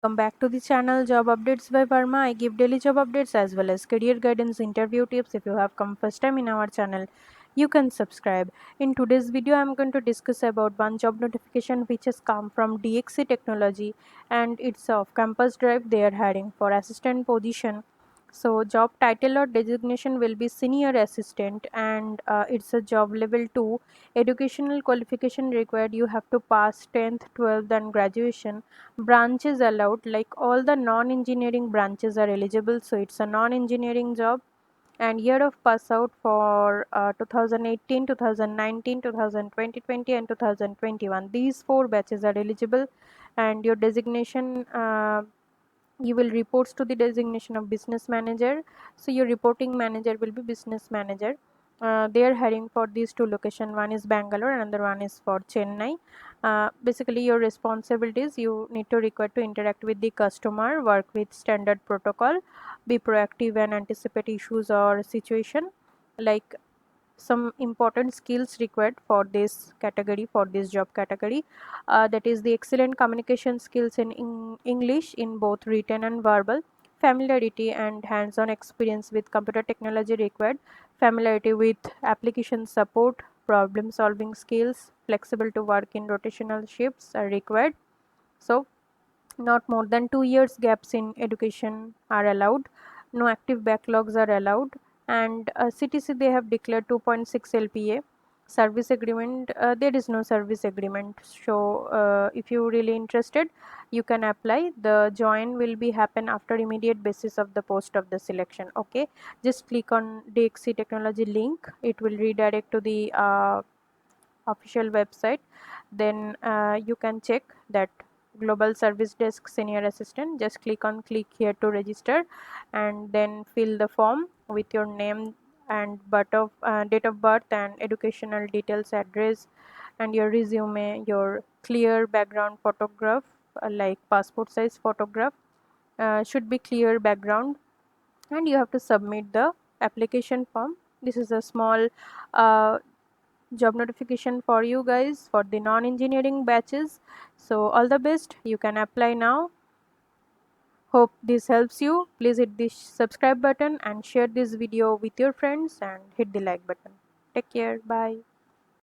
Welcome back to the channel Job Updates by Verma. I give daily job updates as well as career guidance, interview tips. If you have come first time in our channel, you can subscribe. In today's video, I'm going to discuss about one job notification which has come from DXC Technology, and it's of Campus Drive. They are hiring for assistant position. So job title or designation will be senior assistant, and it's a job level 2. Educational qualification required, you have to pass 10th, 12th and graduation. Branches allowed, like all the non-engineering branches are eligible, so it's a non-engineering job. And year of pass out for 2018, 2019, 2020, and 2021, these four batches are eligible. And your designation, you will reports to the designation of business manager, so your reporting manager will be business manager. They are hiring for these two locations. One is Bangalore, another one is for Chennai. Basically your responsibilities, you need to require to interact with the customer, work with standard protocol, be proactive and anticipate issues or situation. Like some important skills required for this category, for this job category, that is the excellent communication skills in English in both written and verbal, familiarity and hands-on experience with computer technology required, familiarity with application support, problem solving skills, flexible to work in rotational shifts are required. So not more than 2 years gaps in education are allowed. No active backlogs are allowed. And CTC, they have declared 2.6 LPA. Service agreement, there is no service agreement. So if you really interested, you can apply. The join will be happen after immediate basis of the post of the selection. Okay, just click on DXC Technology link. It will redirect to the official website. Then you can check that global service desk senior assistant. Just click here to register, and then fill the form with your name and date of birth and educational details, address, and your resume, your clear background photograph, like passport size photograph, should be clear background. And you have to submit the application form. This is a small uh, job notification for you guys for the non-engineering batches. So all the best, you can apply now. Hope this helps you. Please hit the subscribe button and share this video with your friends and hit the like button. Take care. Bye.